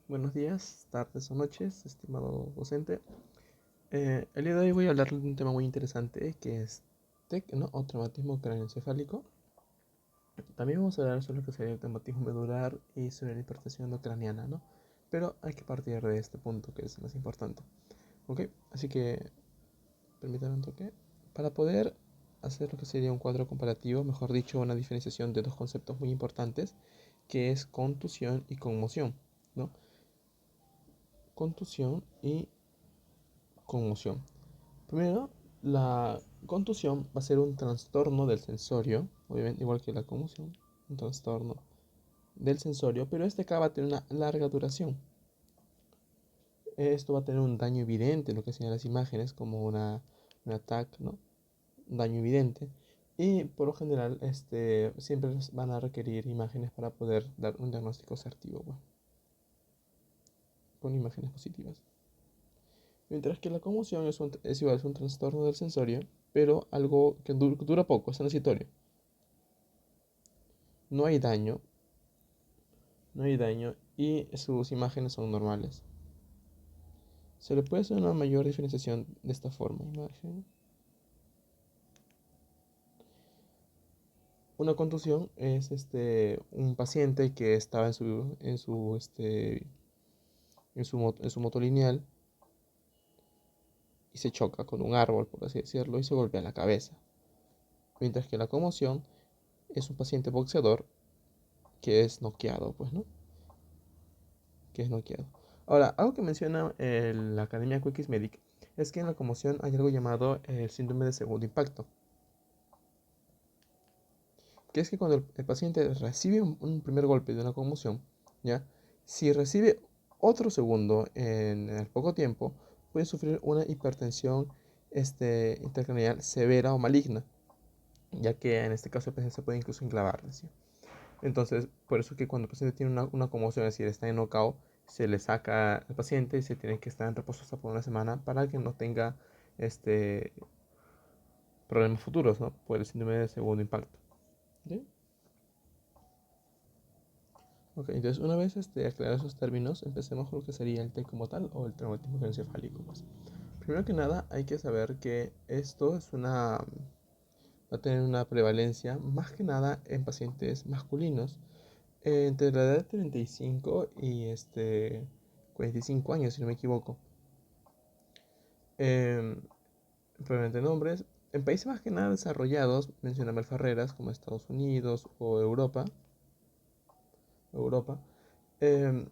Buenos días, tardes o noches, estimado docente. El día de hoy voy a hablar de un tema muy interesante que es TEC, ¿no? O traumatismo craneoencefálico. También vamos a hablar sobre lo que sería el traumatismo medular y sobre la hipertensión endocraniana, ¿no? Pero hay que partir de este punto que es el más importante. ¿Ok? Así que, permítanme un toque. Para poder hacer lo que sería un cuadro comparativo, mejor dicho, una diferenciación de dos conceptos muy importantes, que es contusión y conmoción, ¿no? Contusión y conmoción. Primero, la contusión va a ser un trastorno del sensorio, obviamente igual que la conmoción, un trastorno del sensorio, pero este acá va a tener una larga duración. Esto va a tener un daño evidente en lo que sean las imágenes, como un ataque, ¿no? Un daño evidente. Y por lo general, siempre van a requerir imágenes para poder dar un diagnóstico asertivo, bueno, con imágenes positivas. Mientras que la conmoción es igual, es un trastorno del sensorio, pero algo que dura poco, es transitorio. No hay daño, no hay daño y sus imágenes son normales. Se le puede hacer una mayor diferenciación de esta forma. Imagen. Una contusión es un paciente que estaba en su moto lineal y se choca con un árbol, por así decirlo, y se golpea la cabeza. Mientras que la conmoción es un paciente boxeador que es noqueado, pues, ¿no? Que es noqueado. Ahora, algo que menciona la Academia Quickies Medic es que en la conmoción hay algo llamado el síndrome de segundo impacto, que es que cuando el paciente recibe un primer golpe de una conmoción, ¿ya? Si recibe otro segundo en el poco tiempo, puede sufrir una hipertensión intracraneal severa o maligna, ya que en este caso el paciente se puede incluso enclavar, ¿sí? Entonces, por eso que cuando el paciente tiene una conmoción, es decir, está en knockout, se le saca al paciente y se tiene que estar en reposo hasta por una semana para que no tenga este, problemas futuros, ¿no? Por el síndrome de segundo impacto. ¿Sí? Ok, entonces una vez aclarados esos términos, empecemos con lo que sería el TEC como tal o el traumatismo craneoencefálico, pues. Primero que nada, hay que saber que esto va a tener una prevalencia más que nada en pacientes masculinos entre la edad de 35 y 45 años, si no me equivoco. Em, Probablemente en hombres. En países más que nada desarrollados, menciona Malfarreras, como Estados Unidos o Europa, em,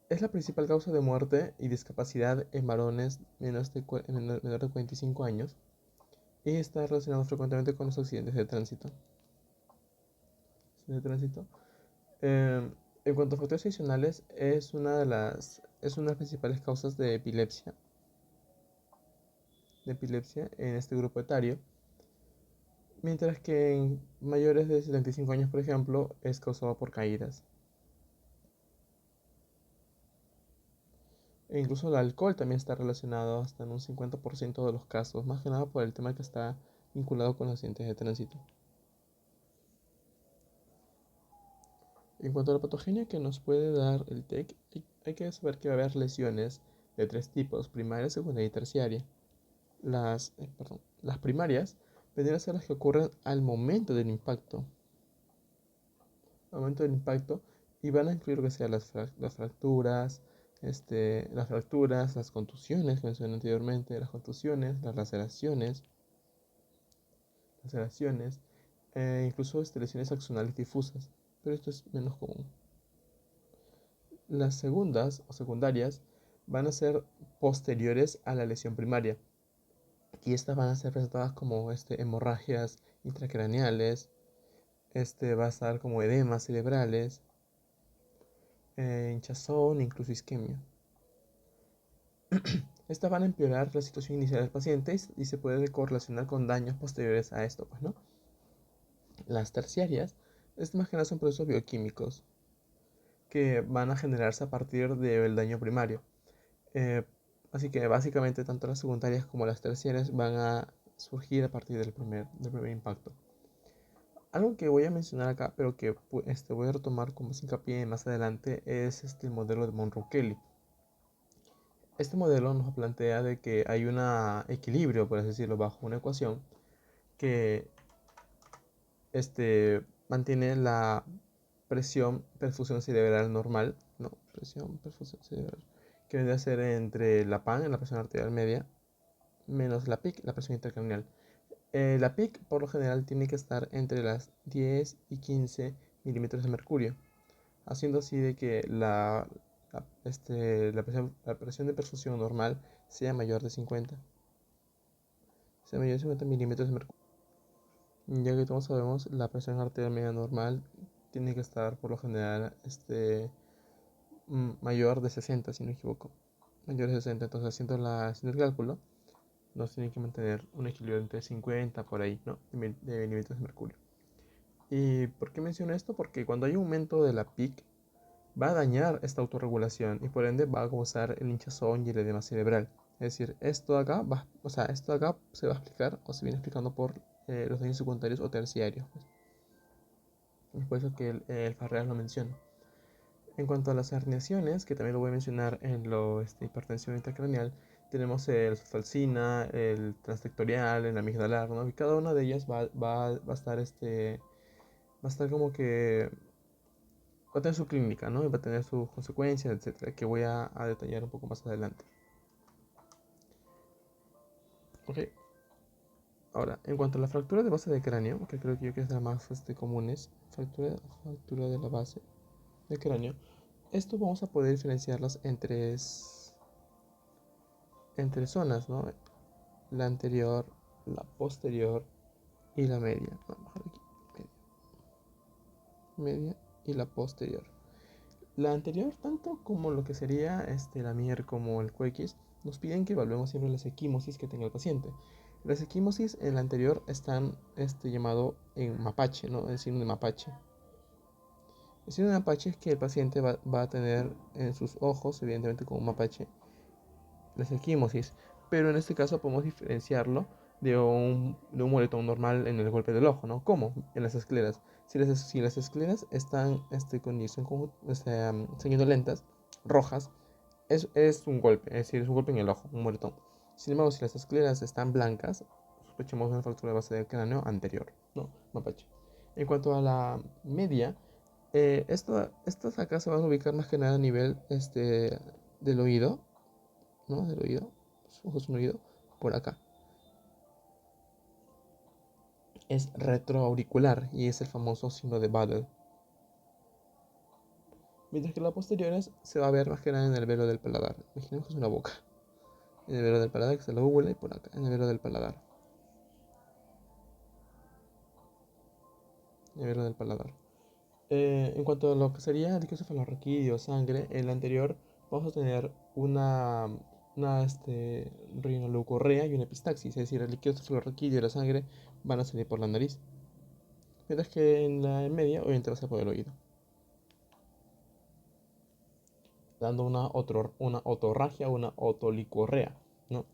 es la principal causa de muerte y discapacidad en varones menor de 45 años y está relacionado frecuentemente con los accidentes de tránsito. De tránsito. Em, en cuanto a factores adicionales, es una de las principales causas de epilepsia en este grupo etario, mientras que en mayores de 75 años, por ejemplo, es causado por caídas. E incluso el alcohol también está relacionado hasta en un 50% de los casos, más que nada por el tema que está vinculado con los accidentes de tránsito. En cuanto a la patogenia que nos puede dar el TEC, hay que saber que va a haber lesiones de tres tipos: primaria, secundaria y terciaria. Las primarias vendrían a ser las que ocurren al momento del impacto. Al momento del impacto, y van a incluir lo que sean las fracturas, las contusiones que mencioné anteriormente, las contusiones, las laceraciones, incluso lesiones axonales difusas, pero esto es menos común. Las segundas o secundarias van a ser posteriores a la lesión primaria y estas van a ser presentadas como hemorragias intracraneales, va a estar como edemas cerebrales, hinchazón, incluso isquemia. Estas van a empeorar la situación inicial del paciente y se puede correlacionar con daños posteriores a esto, pues, ¿no? Las terciarias, más que nada son procesos bioquímicos que van a generarse a partir del daño primario. Eh, Así que básicamente tanto las secundarias como las terciarias van a surgir a partir del primer impacto. Algo que voy a mencionar acá, pero que voy a retomar como más hincapié más adelante, es el modelo de Monroe-Kelly. Este modelo nos plantea de que hay un equilibrio, por así decirlo, bajo una ecuación que mantiene la presión perfusión cerebral normal, no, presión perfusión cerebral, que vendría a ser entre la PAN, la presión arterial media, menos la PIC, la presión intracranial. La PIC por lo general tiene que estar entre las 10 y 15 milímetros de mercurio, haciendo así de que la presión de perfusión normal sea mayor de 50, sea mayor de 50 milímetros de mercurio. Ya que todos sabemos, la presión arterial media normal tiene que estar por lo general mayor de 60, si no me equivoco. Mayor de 60, entonces haciendo el cálculo, nos tiene que mantener un equilibrio entre 50 por ahí, ¿no? De milímetros de mercurio. ¿Y por qué menciono esto? Porque cuando hay un aumento de la PIC, va a dañar esta autorregulación y por ende va a causar el hinchazón y el edema cerebral. Es decir, esto de acá se va a explicar o se viene explicando por los daños secundarios o terciarios, pues. Es por eso que el Farreas lo menciona. En cuanto a las herniaciones, que también lo voy a mencionar en hipertensión intracraneal, tenemos el sulfalcina, el transectorial, el amigdalar, ¿no? Y cada una de ellas va a estar como que va a tener su clínica, ¿no? Y va a tener sus consecuencias, etcétera, que voy a detallar un poco más adelante. Ok. Ahora, en cuanto a la fractura de base de cráneo, que creo que es de las más comunes, fractura de la base de cráneo, esto vamos a poder diferenciarlas entre zonas, ¿no? La anterior, la posterior y la media. Vamos a bajar aquí. Media y la posterior. La anterior, tanto como lo que sería la MIR como el QX, nos piden que evaluemos siempre las equimosis que tenga el paciente. Las equimosis en la anterior están llamado en mapache, ¿no? El signo de mapache. El signo de mapache es que el paciente va a tener en sus ojos, evidentemente como un mapache, las equimosis, pero en este caso podemos diferenciarlo de un moretón normal en el golpe del ojo, ¿no? ¿Cómo? En las escleras. Si las escleras están lentas, rojas, es un golpe, es decir, es un golpe en el ojo, un moretón. Sin embargo, si las escleras están blancas, sospechamos una fractura de base del cráneo anterior, ¿no? Mapache. En cuanto a la media, estas acá se van a ubicar más que nada a nivel del oído, ¿no? Del oído, ojos un oído, por acá. Es retroauricular y es el famoso signo de Battle. Mientras que la posterior se va a ver más que nada en el velo del paladar. Imaginemos que es una boca. En el velo del paladar, que es la úvula, y por acá, en el velo del paladar. En el velo del paladar. En cuanto a lo que sería líquido cefalorraquídeo, sangre, en la anterior vamos a tener una rinoleucorrea y una epistaxis, es decir, el líquido cefalorraquídeo y la sangre van a salir por la nariz. Mientras que en la media, obviamente va a ser por el oído, dando una otorragia o una otolicorrea, ¿no?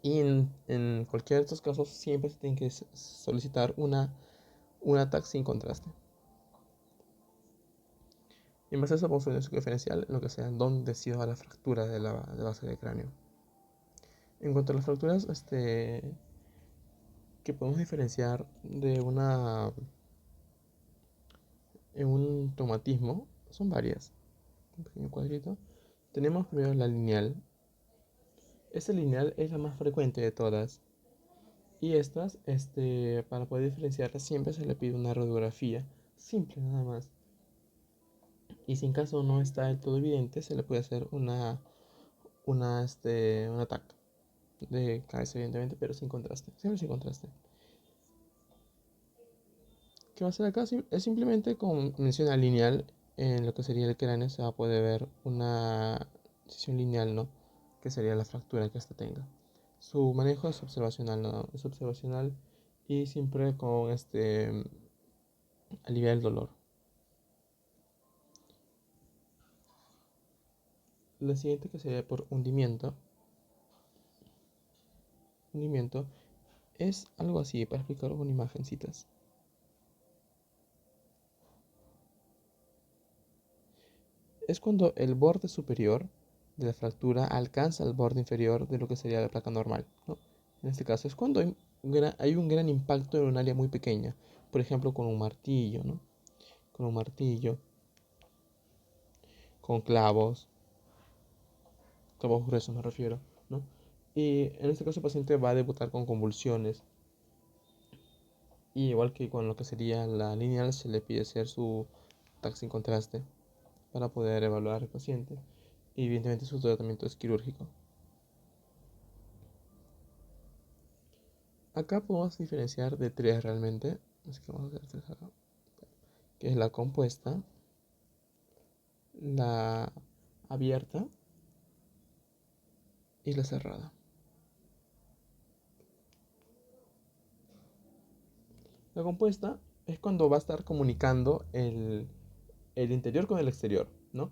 Y en cualquiera de estos casos siempre se tiene que solicitar un ataque sin contraste. Y en base a eso vamos a ver su diferencial en lo que sea dónde se va la fractura de la base del cráneo. En cuanto a las fracturas que podemos diferenciar en un traumatismo, son varias. Un pequeño cuadrito. Tenemos primero la lineal. Esta lineal es la más frecuente de todas. Y estas, para poder diferenciarlas, siempre se le pide una radiografía simple, nada más. Y si en caso no está del todo evidente, se le puede hacer un ataque de cabeza, evidentemente, pero sin contraste. Siempre sin contraste. ¿Qué va a hacer acá? Es simplemente con mención lineal, en lo que sería el cráneo se va a poder ver una sección lineal, ¿no? Que sería la fractura que ésta tenga. Su manejo es observacional, ¿no? Es observacional y siempre con aliviar el dolor. La siguiente que sería por hundimiento. Hundimiento es algo así, para explicarlo con imagencitas. es cuando el borde superior de la fractura alcanza el borde inferior de lo que sería la placa normal, ¿no? En este caso es cuando hay un gran impacto en un área muy pequeña, por ejemplo con un martillo, ¿no? Con un martillo, con clavos gruesos me refiero, ¿no? Y en este caso el paciente va a debutar con convulsiones, y igual que con lo que sería la lineal se le pide hacer su TAC sin contraste para poder evaluar al paciente, y evidentemente su tratamiento es quirúrgico. Acá podemos diferenciar de tres realmente, así que vamos a hacer tres acá, que es la compuesta, la abierta y la cerrada. La compuesta es cuando va a estar comunicando el interior con el exterior, ¿no?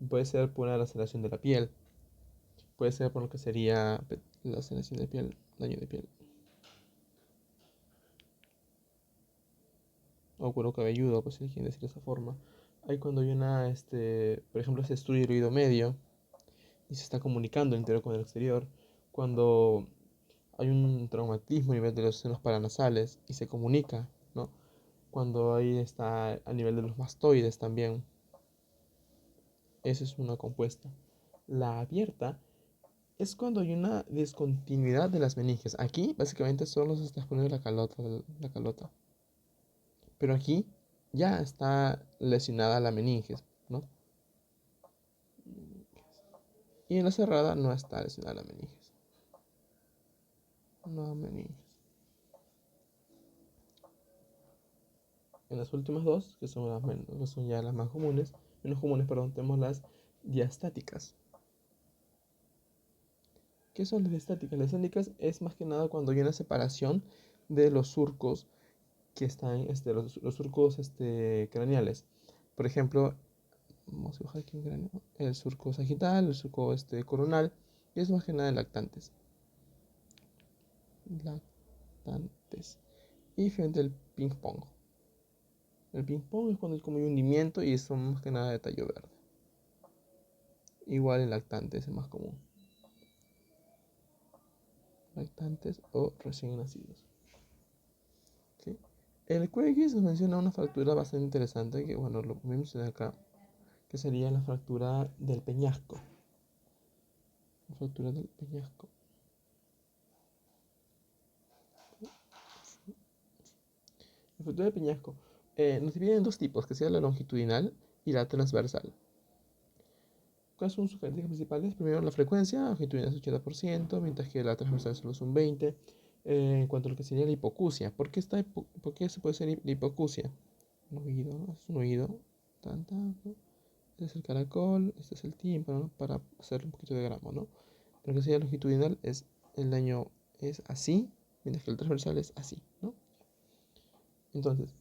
Puede ser por una laceración de la piel, puede ser por lo que sería laceración de piel, daño de piel, o cuero cabelludo, pues si quieren decir de esa forma. Hay cuando hay una, por ejemplo, se destruye el oído medio y se está comunicando el interior con el exterior. Cuando hay un traumatismo a nivel de los senos paranasales y se comunica, ¿no? Cuando ahí está a nivel de los mastoides también. Esa es una compuesta. La abierta es cuando hay una discontinuidad de las meninges. Aquí básicamente solo se está exponiendo la calota. Pero aquí ya está lesionada la meninges, ¿no? Y en la cerrada no está lesionada la meninges. No meninges. En las últimas dos, que son, que son ya las más comunes, menos comunes, perdón, tenemos las diastáticas. ¿Qué son las diastáticas? Las diastáticas es más que nada cuando hay una separación de los surcos que están, los surcos craneales. Por ejemplo, vamos a dibujar aquí un cráneo, el surco sagital, el surco coronal, y es más que nada en lactantes. Lactantes. Y frente al ping pong. El ping pong es cuando hay como un hundimiento y son más que nada de tallo verde. Igual en lactantes es el más común. Lactantes o recién nacidos. ¿Sí? El QX nos menciona una fractura bastante interesante que, bueno, lo mencioné acá, que sería la fractura del peñasco. La fractura del peñasco. La fractura del peñasco nos divide en dos tipos, que sería la longitudinal y la transversal. ¿Cuáles son sus características principales? Primero, la frecuencia, longitudinal es 80%, mientras que la transversal solo es un 20%. En cuanto a lo que sería la hipoacusia, ¿por qué se puede ser la hipoacusia? Un oído, ¿no? Es un oído, ¿no? Este es el caracol, este es el tímpano, ¿no? Para hacer un poquito de gramo, ¿no? Lo que sería longitudinal es el daño es así, mientras que el transversal es así, ¿no? Entonces,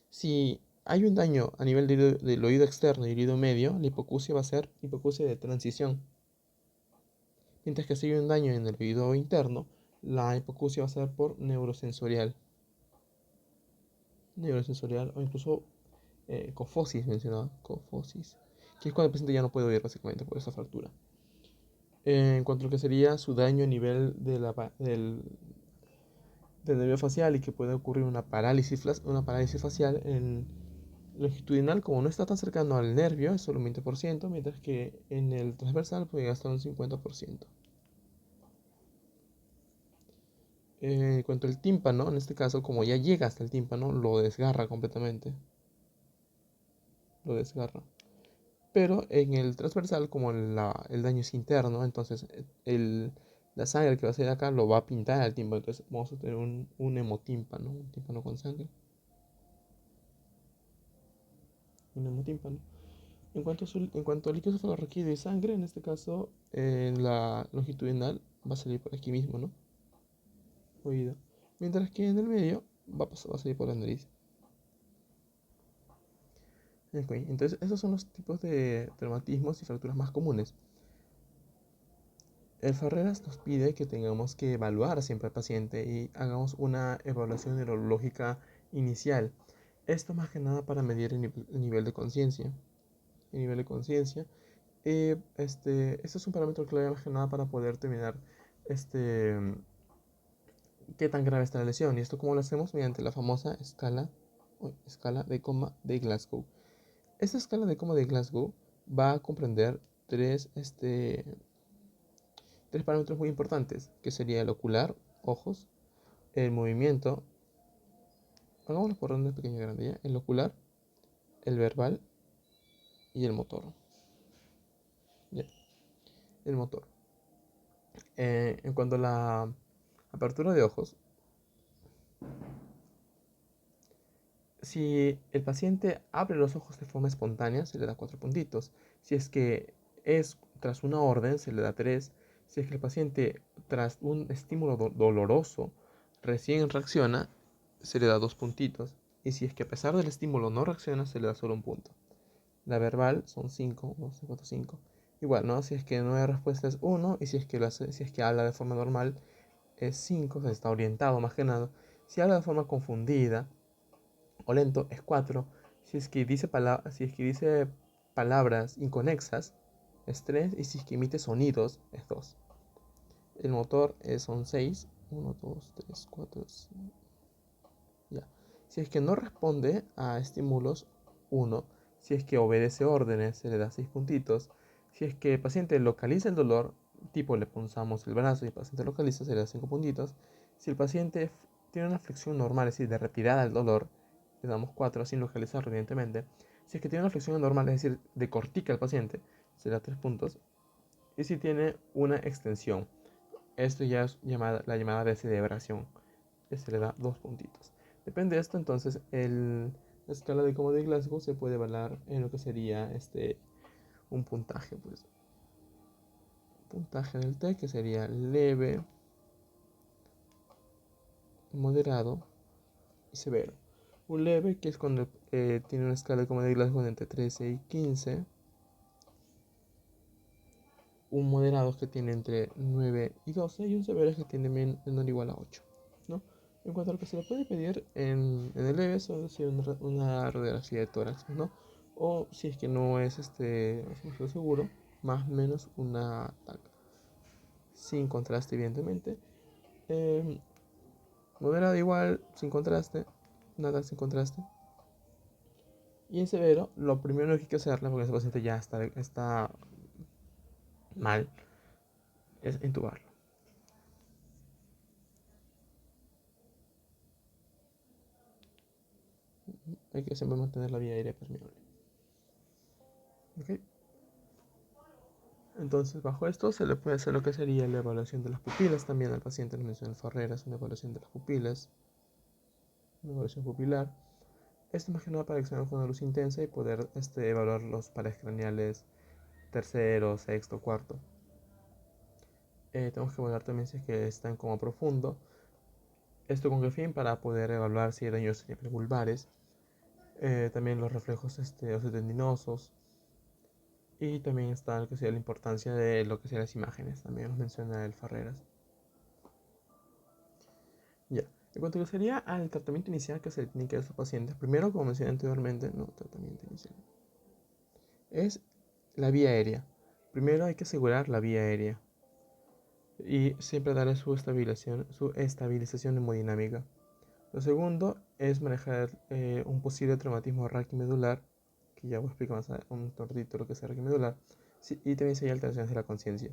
si hay un daño a nivel del oído externo y el oído medio, la hipoacusia va a ser hipoacusia de transición. Mientras que si hay un daño en el oído interno, la hipoacusia va a ser por neurosensorial. Neurosensorial o incluso cofosis mencionaba. Cofosis. Que es cuando el paciente ya no puede oír básicamente por esa fractura. En cuanto a lo que sería su daño a nivel del nervio facial y que puede ocurrir una parálisis facial en longitudinal, como no está tan cercano al nervio, es solo un 20%, mientras que en el transversal puede gastar un 50%. En cuanto al tímpano, en este caso, como ya llega hasta el tímpano, lo desgarra completamente. Lo desgarra. Pero en el transversal, como el daño es interno, entonces la sangre que va a salir acá lo va a pintar al tímpano. Entonces vamos a tener un hemotímpano, un tímpano con sangre. Un hemotímpano. En cuanto al líquido cefalorraquídeo y sangre, en este caso, en la longitudinal va a salir por aquí mismo, ¿no? Oído. Mientras que en el medio va a salir por la nariz. Ok, entonces esos son los tipos de traumatismos y fracturas más comunes. El Ferreras nos pide que tengamos que evaluar siempre al paciente y hagamos una evaluación neurológica inicial. Esto más que nada para medir el nivel de conciencia. el nivel de conciencia. Este es un parámetro clave más que nada para poder determinar este, qué tan grave está la lesión. Y esto cómo lo hacemos mediante la famosa escala de coma de Glasgow. Esta escala de coma de Glasgow va a comprender tres parámetros muy importantes, que sería el ocular, ojos, el movimiento, hagámoslo por orden pequeña y grande ya, el ocular, el verbal y el motor. Ya, el motor. En cuanto a la apertura de ojos, si el paciente abre los ojos de forma espontánea, se le da 4 puntitos. Si es que es tras una orden, se le da 3. Si es que el paciente tras un estímulo doloroso recién reacciona, se le da 2 puntitos. Y si es que a pesar del estímulo no reacciona, se le da solo un punto. La verbal son 5, 1, 2, 4, 5. Igual, ¿no? Si es que no hay respuesta es 1 y si es que habla de forma normal es 5, o sea, está orientado más que nada. Si habla de forma confundida o lento es 4. Si es que dice palabras inconexas es 3 y si es que emite sonidos es 2. El motor son 6. 1, 2, 3, 4, 5. Ya. Si es que no responde a estímulos, 1. Si es que obedece órdenes, se le da 6 puntitos. Si es que el paciente localiza el dolor, tipo le punzamos el brazo y el paciente localiza, se le da 5 puntitos. Si el paciente tiene una flexión normal, es decir, de retirada del dolor, le damos 4 sin localizarlo, evidentemente. Si es que tiene una flexión normal, es decir, de cortica el paciente, se le da 3 puntos. Y si tiene una extensión, esto ya es la llamada de celebración, que se le da 2 puntitos. Depende de esto, entonces, la escala de como de Glasgow se puede evaluar en lo que sería un puntaje, pues. Puntaje del TEC, que sería leve, moderado y severo. Un leve, que es cuando tiene una escala de como de Glasgow de entre 13 y 15. Un moderado que tiene entre 9 y 12. Y un severo que tiene menor o igual a 8, ¿no? En cuanto a lo que se le puede pedir en el leve, solo si una radiografía de tórax, ¿no? O si es que no es seguro, más o menos una TAC. Sin contraste, evidentemente. Eh, Moderado igual, sin contraste. Nada sin contraste. Y en severo, lo primero que hay que hacerle, porque ese paciente ya está mal, es intubarlo. Hay que siempre mantener la vía aérea permeable. ¿Ok? Entonces, bajo esto se le puede hacer lo que sería la evaluación de las pupilas. También al paciente le menciona Ferreras, una evaluación de las pupilas, una evaluación pupilar. Esto más que nada para examinar con una luz intensa y poder evaluar los pares craneales tercero, sexto, cuarto. Tenemos que evaluar también si es que está en coma profundo. Esto con qué fin, para poder evaluar si hay daños vulvares. También los reflejos osteotendinosos. Y también está lo que sería la importancia de lo que sean las imágenes. También nos menciona el Ferreras. Ya. En cuanto a lo que sería al tratamiento inicial que se le tiene que dar a estos pacientes, primero, como mencioné anteriormente, no, tratamiento inicial, es la vía aérea. Primero hay que asegurar la vía aérea y siempre darle su estabilización hemodinámica. Lo segundo es manejar un posible traumatismo raquimedular, que ya voy a explicar más un tordito lo que es raquimedular, sí, y también si hay alteraciones de la conciencia.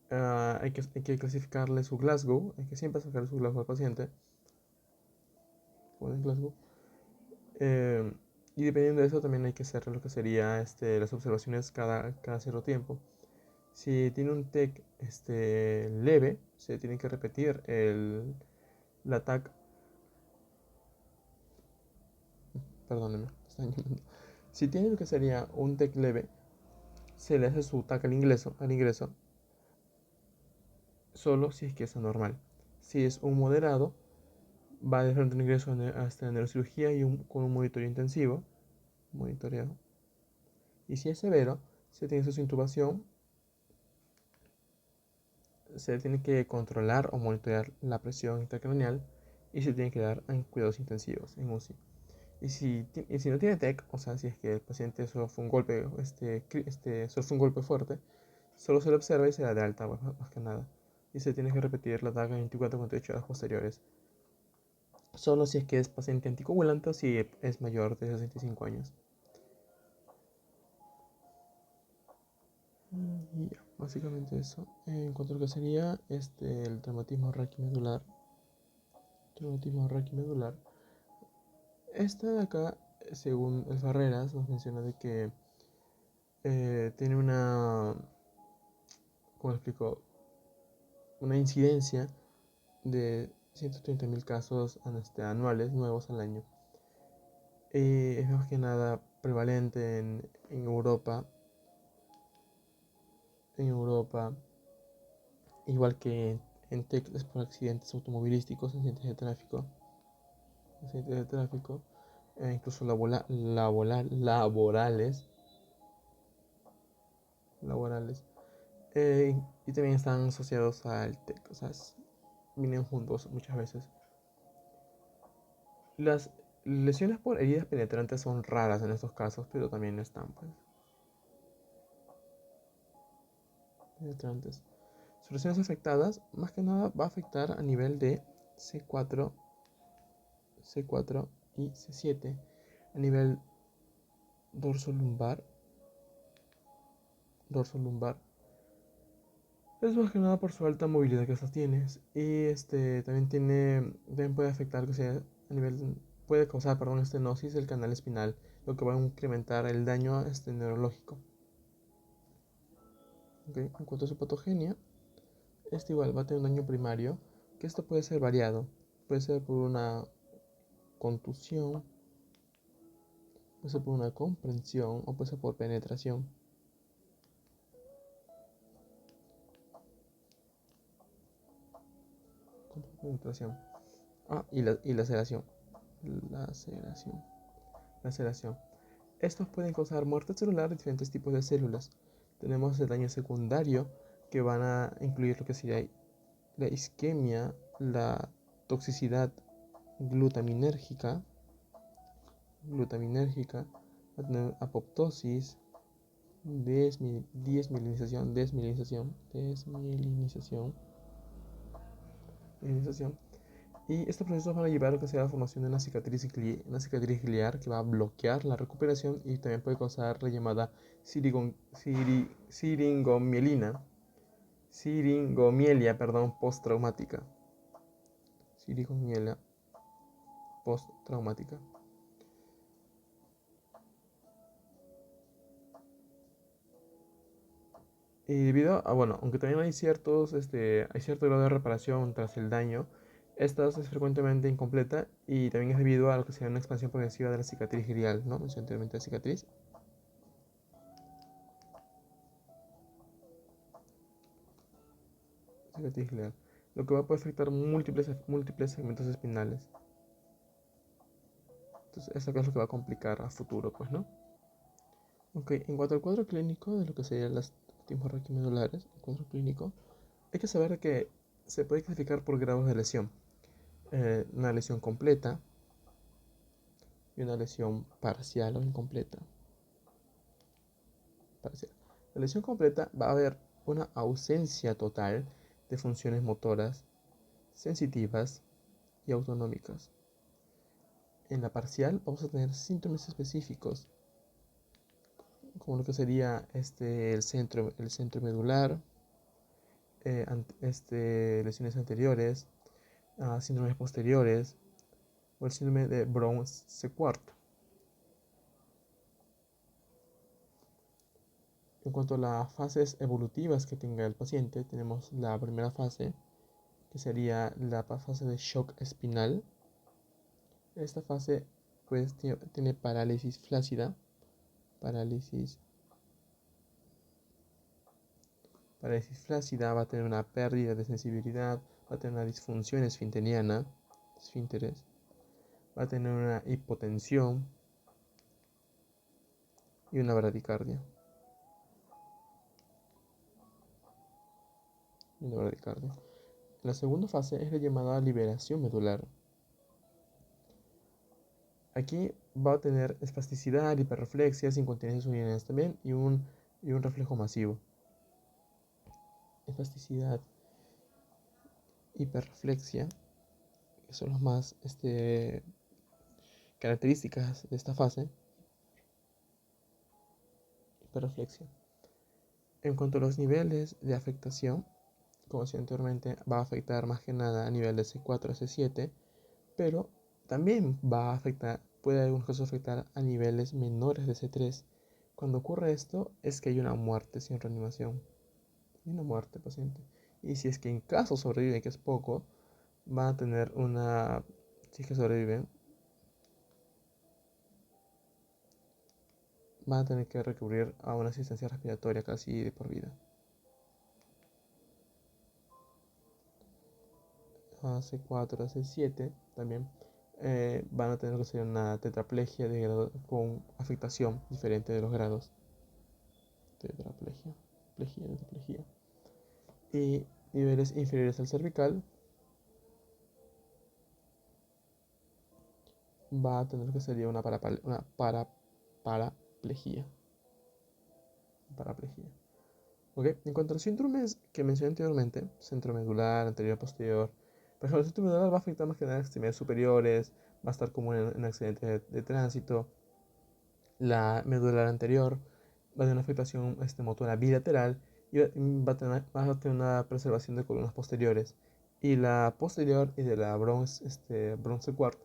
Hay que clasificarle su Glasgow, hay que siempre sacarle su Glasgow al paciente, con Glasgow. Y dependiendo de eso también hay que hacer lo que sería las observaciones cada cierto tiempo. Si tiene un TEC leve, se tiene que repetir la TAC. Perdónenme, si tiene lo que sería un TEC leve, se le hace su TAC al ingreso, solo si es que es anormal. Si es un moderado, va de frente al ingreso hasta la neurocirugía y con un monitoreo intensivo, monitoreado. Y si es severo, se tiene su intubación, se tiene que controlar o monitorear la presión intracraneal y se tiene que dar en cuidados intensivos, en UCI. y si no tiene TEC, o sea, si es que el paciente solo fue un golpe, solo fue un golpe fuerte, solo se le observa y se da de alta, pues, más que nada. Y se tiene que repetir la daga 24 a 48 horas posteriores. Solo si es que es paciente anticoagulante o si es mayor de 65 años. Y ya, básicamente eso. En cuanto a lo que sería el traumatismo raquimedular. Traumatismo raquimedular. Esta de acá, según el Ferreras, nos menciona de que tiene una, ¿cómo lo explico? Una incidencia de 130.000 casos anuales nuevos al año. Es más que nada prevalente en Europa, igual que en teclas por accidentes automovilísticos, accidentes de tráfico, incluso laborales, y también están asociados al TEC, o sea, vienen juntos muchas veces. Las lesiones por heridas penetrantes son raras en estos casos, pero también están, pues, penetrantes. Sus lesiones afectadas, más que nada, va a afectar a nivel de C4, C4 y C7, a nivel dorso lumbar. Es más que nada por su alta movilidad que estas tienes. Y también puede afectar, o sea, a nivel, puede causar, perdón, estenosis del canal espinal, lo que va a incrementar el daño neurológico. ¿Okay? En cuanto a su patogenia, este igual va a tener un daño primario, que esto puede ser variado. Puede ser por una contusión, puede ser por una comprensión o puede ser por penetración. Penetración. Y laceración. Laceración. Laceración. Estos pueden causar muerte celular de diferentes tipos de células. Tenemos el daño secundario, que van a incluir lo que sería la isquemia, la toxicidad glutaminérgica, va a tener apoptosis, desmielinización. Y estos procesos van a llevar a lo que sea la formación de una cicatriz gliar que va a bloquear la recuperación y también puede causar la llamada siringomielia, postraumática. Siringomielia postraumática. Y debido a, bueno, aunque también hay cierto grado de reparación tras el daño, esta es frecuentemente incompleta y también es debido a lo que sería una expansión progresiva de la cicatriz glial, ¿no? Mencioné anteriormente la cicatriz. Cicatriz glial. Lo que va a poder afectar múltiples segmentos espinales. Entonces, eso es lo que va a complicar a futuro, pues, ¿no? Ok, en cuanto al cuadro clínico de lo que serían las traumatismos raquimedulares, el cuadro clínico, hay que saber que se puede clasificar por grados de lesión. Una lesión completa y una lesión parcial o incompleta. Parcial. La lesión completa va a haber una ausencia total de funciones motoras, sensitivas y autonómicas. En la parcial vamos a tener síntomas específicos, como lo que sería el centro medular, lesiones anteriores, síndromes posteriores o el síndrome de Brown-Sequard. En cuanto a las fases evolutivas que tenga el paciente, tenemos la primera fase, que sería la fase de shock espinal. Esta fase pues tiene parálisis flácida, parálisis flácida, va a tener una pérdida de sensibilidad, va a tener una disfunción esfinteriana, esfínteres, va a tener una hipotensión y una bradicardia. La segunda fase es la llamada liberación medular. Aquí va a tener espasticidad, hiperreflexia, incontinencias urinarias también y un reflejo masivo. Espasticidad, hiperreflexia, que son las más características de esta fase. Hiperreflexia. En cuanto a los niveles de afectación, como decía anteriormente, va a afectar más que nada a nivel de C4 a C7, pero también va a afectar, puede en algunos casos afectar a niveles menores de C3. Cuando ocurre esto es que hay una muerte sin reanimación. Hay una muerte paciente. Y si es que en caso sobrevive, que es poco, va a tener una, si es que sobreviven, va a tener que recurrir a una asistencia respiratoria casi de por vida. A C4, a C7 también van a tener que ser una tetraplegia de grado, con afectación diferente de los grados. Tetraplegia, tetraplegia. Y niveles inferiores al cervical va a tener que ser una paraplegia. Paraplegia. ¿Okay? En cuanto a los síndromes que mencioné anteriormente, centro medular, anterior, posterior, por ejemplo, el centro medular va a afectar más que nada extremidades superiores, va a estar común en accidentes de tránsito. La medular anterior va a tener una afectación motora bilateral y va a tener una preservación de columnas posteriores. Y la posterior y de la bronce quart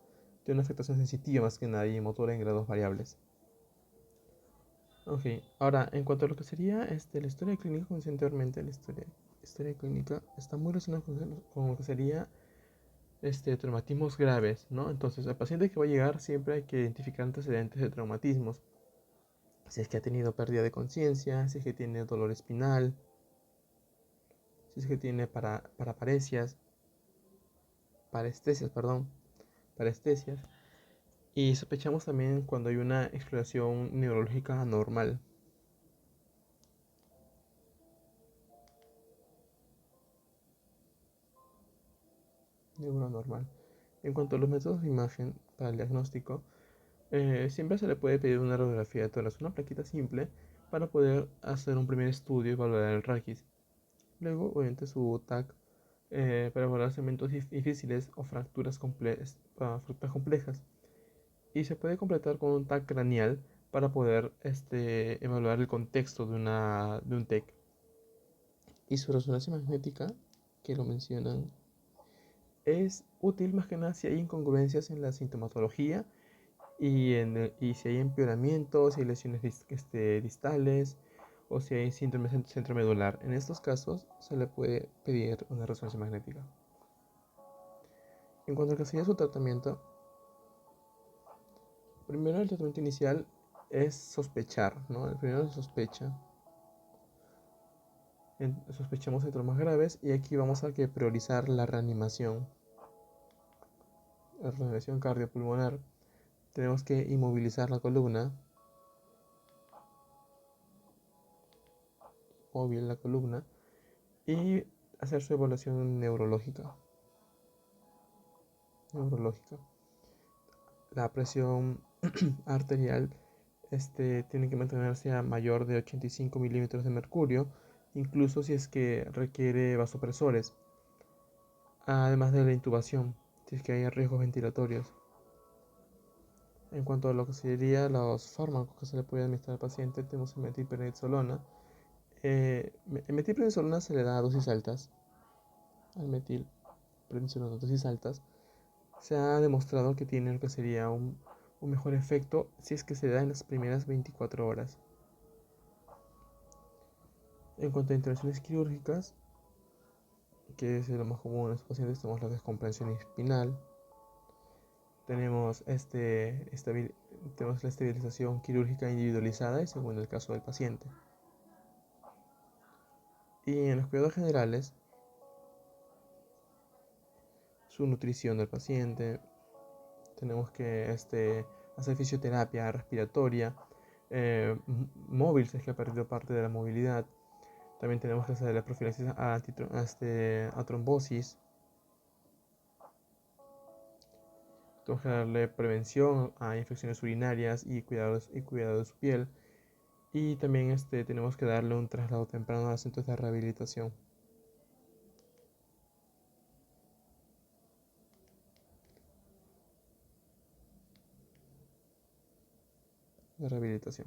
tiene una afectación sensitiva más que nada y motora en grados variables. Ok, ahora en cuanto a lo que sería la historia clínica, como decía anteriormente, la historia clínica está muy relacionada con lo que sería traumatismos graves, ¿no? Entonces, al paciente que va a llegar siempre hay que identificar antecedentes de traumatismos. Si es que ha tenido pérdida de conciencia, si es que tiene dolor espinal, si es que tiene parestesias, perdón, parestesias. Y sospechamos también cuando hay una exploración neurológica anormal. Neuronormal. En cuanto a los métodos de imagen para el diagnóstico, siempre se le puede pedir una radiografía de tórax, una plaquita simple, para poder hacer un primer estudio y valorar el raquis. Luego, obviamente, su TAC para evaluar segmentos difíciles o fracturas complejas. Y se puede completar con un TAC craneal para poder evaluar el contexto de un TEC. Y su resonancia magnética, que lo mencionan, es útil más que nada si hay incongruencias en la sintomatología y si hay empeoramientos, si hay lesiones distales o si hay síndrome centromedular. En estos casos se le puede pedir una resonancia magnética. En cuanto a que sería su tratamiento, primero el tratamiento inicial es sospechar, ¿no? El primero se sospecha. Sospechamos de traumas graves y aquí vamos a priorizar la reanimación cardiopulmonar. Tenemos que inmovilizar la columna, móvil la columna, y hacer su evaluación neurológica. La presión arterial tiene que mantenerse a mayor de 85 milímetros de mercurio, incluso si es que requiere vasopresores, además de la intubación, si es que hay riesgos ventilatorios. En cuanto a lo que serían los fármacos que se le puede administrar al paciente, tenemos el metilprednisolona. El metilprednisolona se le da a dosis altas. Al metilprednisolona a dosis altas se ha demostrado que tiene lo que sería un mejor efecto si es que se da en las primeras 24 horas. En cuanto a intervenciones quirúrgicas, que es lo más común en los pacientes, tenemos la descomprensión espinal, tenemos, tenemos la esterilización quirúrgica individualizada y según el caso del paciente. Y en los cuidados generales, su nutrición del paciente, tenemos que hacer fisioterapia respiratoria, móvil si es que ha perdido parte de la movilidad. También tenemos que hacer la profilaxis a trombosis. Tenemos que darle prevención a infecciones urinarias y cuidado de su piel. Y también tenemos que darle un traslado temprano a centros de rehabilitación. De rehabilitación.